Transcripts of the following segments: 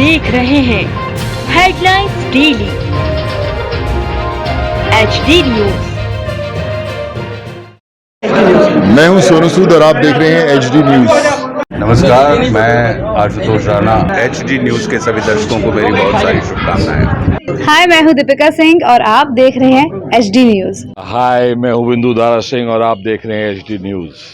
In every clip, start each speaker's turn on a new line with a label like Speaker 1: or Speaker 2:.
Speaker 1: देख रहे हैं हेडलाइंस डेली HD न्यूज।
Speaker 2: मैं हूं सोनू सूद और आप देख रहे हैं HD न्यूज।
Speaker 3: नमस्कार, मैं आशुतोष राणा। HD न्यूज के सभी दर्शकों को मेरी बहुत सारी शुभकामनाएं।
Speaker 4: हाय, मैं हूं दीपिका सिंह और आप देख रहे हैं HD न्यूज।
Speaker 5: हाय, मैं हूं बिंदु दारा सिंह और आप देख रहे हैं HD न्यूज।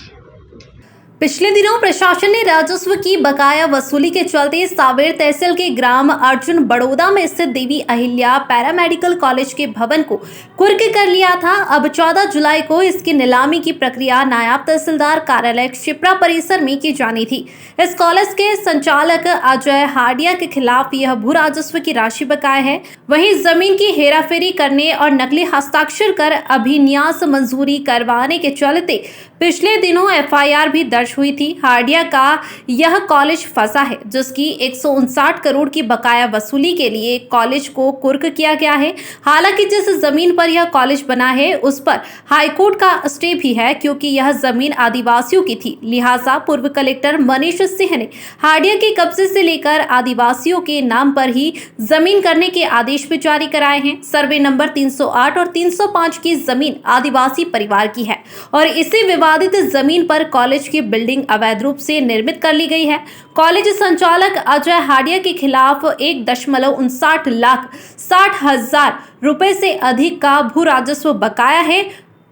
Speaker 6: पिछले दिनों प्रशासन ने राजस्व की बकाया वसूली के चलते सांवेर तहसील के ग्राम अर्जुन बड़ौदा में स्थित देवी अहिल्या पैरामेडिकल कॉलेज के भवन को कुर्क कर लिया था। अब 14 जुलाई को इसकी नीलामी की प्रक्रिया नायब तहसीलदार कार्यालय शिप्रा परिसर में की जानी थी। इस कॉलेज के संचालक अजय हाडिया के खिलाफ यह भू राजस्व की राशि बकाया है। वहीं जमीन की हेराफेरी करने और नकली हस्ताक्षर कर अभिन्यास मंजूरी करवाने के चलते पिछले दिनों FIR भी दर्ज हुई थी। हाडिया का यह कॉलेज फंसा है, जिसकी 159 करोड़ की बकाया वसूली के लिए कॉलेज को कुर्क किया गया है। हालांकि जिस जमीन पर यह कॉलेज बना है उस पर हाईकोर्ट का स्टे भी है, क्योंकि यह जमीन आदिवासियों की थी। लिहाजा पूर्व कलेक्टर मनीष सिंह ने हाडिया के कब्जे से लेकर आदिवासियों के नाम पर ही जमीन करने के आदेश भी जारी कराए हैं। सर्वे नंबर 308 और 305 की जमीन आदिवासी परिवार की है और इसी विवादित जमीन पर कॉलेज की बिल्डिंग अवैध रूप से निर्मित कर ली गई है। कॉलेज संचालक अजय हाडिया के खिलाफ 1.59 लाख 60,000 रुपए से अधिक का भू राजस्व बकाया है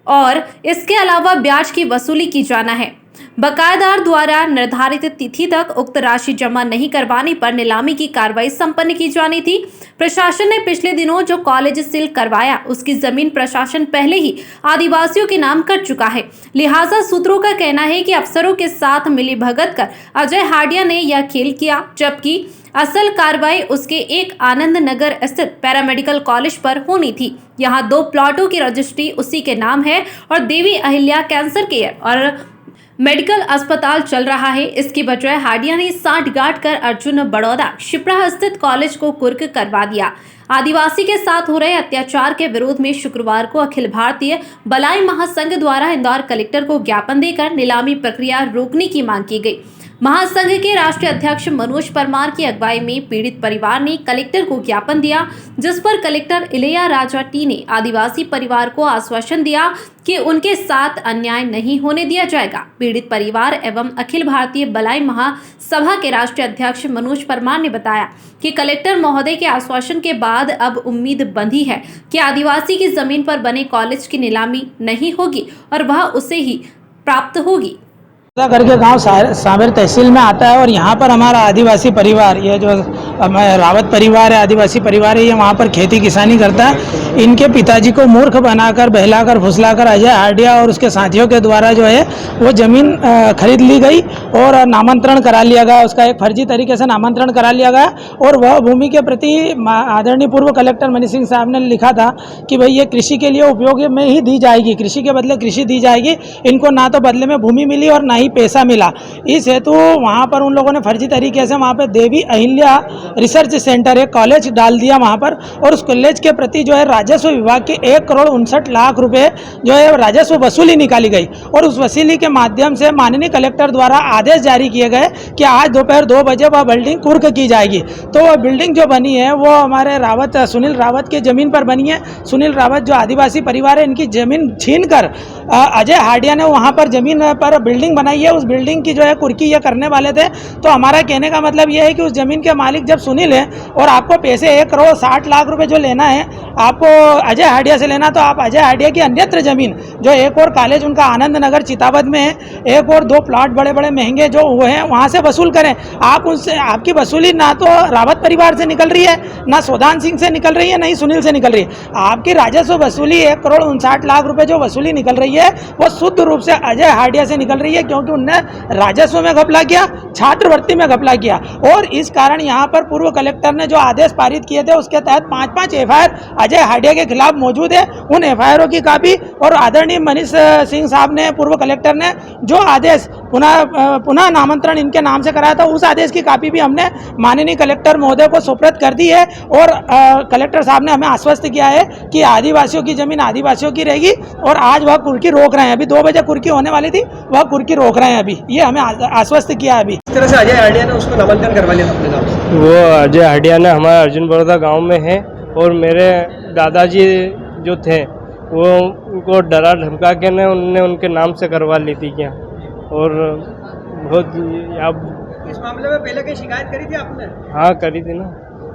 Speaker 6: और इसके अलावा ब्याज की वसूली की जाना है। बकायेदार द्वारा निर्धारित तिथि तक उक्त राशि जमा नहीं करवाने पर नीलामी की कार्रवाई संपन्न की जानी थी। प्रशासन ने पिछले दिनों जो कॉलेज सील करवाया उसकी जमीन प्रशासन पहले ही आदिवासियों के नाम कर चुका है। लिहाजा सूत्रों का कहना है कि अफसरों के साथ मिलीभगत कर अजय हाडिया ने यह खेल किया, जबकि असल कार्रवाई उसके एक आनंद नगर स्थित पैरामेडिकल कॉलेज पर होनी थी। यहाँ 2 प्लॉटों की रजिस्ट्री उसी के नाम है और देवी अहिल्या कैंसर केयर और मेडिकल अस्पताल चल रहा है। इसकी बजाय हाडिया ने सांठगांठ कर अर्जुन बड़ौदा शिप्रा स्थित कॉलेज को कुर्क करवा दिया। आदिवासी के साथ हो रहे अत्याचार के विरोध में शुक्रवार को अखिल भारतीय बलाई महासंघ द्वारा इंदौर कलेक्टर को ज्ञापन देकर नीलामी प्रक्रिया रोकने की मांग की गई। महासंघ के राष्ट्रीय अध्यक्ष मनोज परमार की अगुवाई में पीड़ित परिवार ने कलेक्टर को ज्ञापन दिया, जिस पर कलेक्टर इलैयाराजा टी ने आदिवासी परिवार को आश्वासन दिया कि उनके साथ अन्याय नहीं होने दिया जाएगा। पीड़ित परिवार एवं अखिल भारतीय बलाई महासभा के राष्ट्रीय अध्यक्ष मनोज परमार ने बताया कि कलेक्टर महोदय के आश्वासन के बाद अब उम्मीद बंधी है कि आदिवासी की जमीन पर बने कॉलेज की नीलामी नहीं होगी और वह उसे ही प्राप्त होगी।
Speaker 7: करके गांव सांवेर तहसील में आता है और यहाँ पर हमारा आदिवासी परिवार, ये जो रावत परिवार है, आदिवासी परिवार है, ये वहाँ पर खेती किसानी करता है। इनके पिताजी को मूर्ख बनाकर बहलाकर फुसलाकर अजय हाडिया और उसके साथियों के द्वारा जो है वो ज़मीन खरीद ली गई और नामांतरण करा लिया गया। उसका एक फर्जी तरीके से नामांतरण करा लिया गया और वह भूमि के प्रति आदरणीय पूर्व कलेक्टर मनीष सिंह साहब ने लिखा था कि भाई ये कृषि के लिए उपयोग में ही दी जाएगी, कृषि के बदले कृषि दी जाएगी। इनको ना तो बदले में भूमि मिली और ना ही पैसा मिला। इस हेतु वहाँ पर उन लोगों ने फर्जी तरीके से वहाँ पर देवी अहिल्या रिसर्च सेंटर एक कॉलेज डाल दिया वहाँ पर, और उस कॉलेज के प्रति जो है राजस्व विभाग के 1,59,00,000 रुपए जो है राजस्व वसूली निकाली गई। और उस वसूली के माध्यम से माननीय कलेक्टर द्वारा आदेश जारी किए गए कि आज दोपहर 2 बजे वह बिल्डिंग कुर्क की जाएगी। तो वह बिल्डिंग जो बनी है वो हमारे सुनील रावत की जमीन पर बनी है। सुनील रावत जो आदिवासी परिवार है, इनकी जमीन छीन कर अजय हाडिया ने वहाँ पर जमीन पर बिल्डिंग बनाई है। उस बिल्डिंग की जो है कुर्की ये करने वाले थे। तो हमारा कहने का मतलब ये है कि उस जमीन के मालिक जब सुनील है और आपको पैसे 1,60,00,000 रुपए जो लेना है आपको अजय हाडिया से लेना, तो आप अजय हाडिया की अन्यत्र जमीन जो एक और कॉलेज उनका आनंद नगर चितावत में है, एक और 2 प्लॉट बड़े बड़े महंगे जो हुए हैं वहाँ से वसूल करें। आप उनसे आपकी वसूली ना तो रावत परिवार से निकल रही है, ना सोदान सिंह से निकल रही है, ना ही सुनील से निकल रही है। आपकी राजस्व वसूली 1,59,00,000 रुपए जो वसूली निकल रही है वो शुद्ध रूप से अजय हाडिया से निकल रही है, क्योंकि उनने राजस्व में घपला किया, छात्रवृत्ति में घपला किया। और इस कारण यहाँ पर पूर्व कलेक्टर ने जो आदेश पारित किए थे उसके तहत 5-5 FIR अजय हाडिया के खिलाफ मौजूद है। उन FIR की कापी और आदरणीय मनीष सिंह साहब ने, पूर्व कलेक्टर ने जो आदेश पुनः नामांतरण इनके नाम से कराया था, उस आदेश की कापी भी हमने माननीय कलेक्टर महोदय को सुपुर्द कर दी है। और कलेक्टर साहब ने हमें आश्वस्त किया है कि आदिवासियों की जमीन आदिवासियों की रहेगी और आज वह कुर्की रोक रहे हैं। अभी 2 बजे कुर्की होने वाली थी, वह कुर्की रोक रहे हैं। अभी ये हमें आश्वस्त किया। अभी
Speaker 8: इस तरह से अजय हाडिया ने उसको नामांकन करवा लिया अपने नाम से। वो अजय हडियाना हमारे अर्जुन बड़ौदा गांव में है और मेरे दादाजी जो थे वो उनको डरा धमका के ने उनने उनके नाम से करवा ली थी क्या। और बहुत अब
Speaker 9: इस मामले में पहले कहीं शिकायत करी थी आपने?
Speaker 8: हाँ करी थी ना,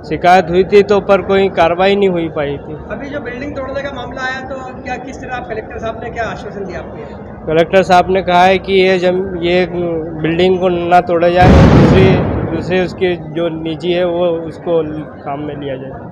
Speaker 8: शिकायत हुई थी तो पर कोई कार्रवाई नहीं हुई पाई थी।
Speaker 9: अभी जो बिल्डिंग तोड़ने का मामला आया तो क्या किस तरह आप कलेक्टर साहब ने क्या आश्वासन दिया आपको?
Speaker 8: कलेक्टर साहब ने कहा है कि ये बिल्डिंग को ना तोड़ा जाए, दूसरे उसके जो निजी है वो उसको काम में लिया जाए।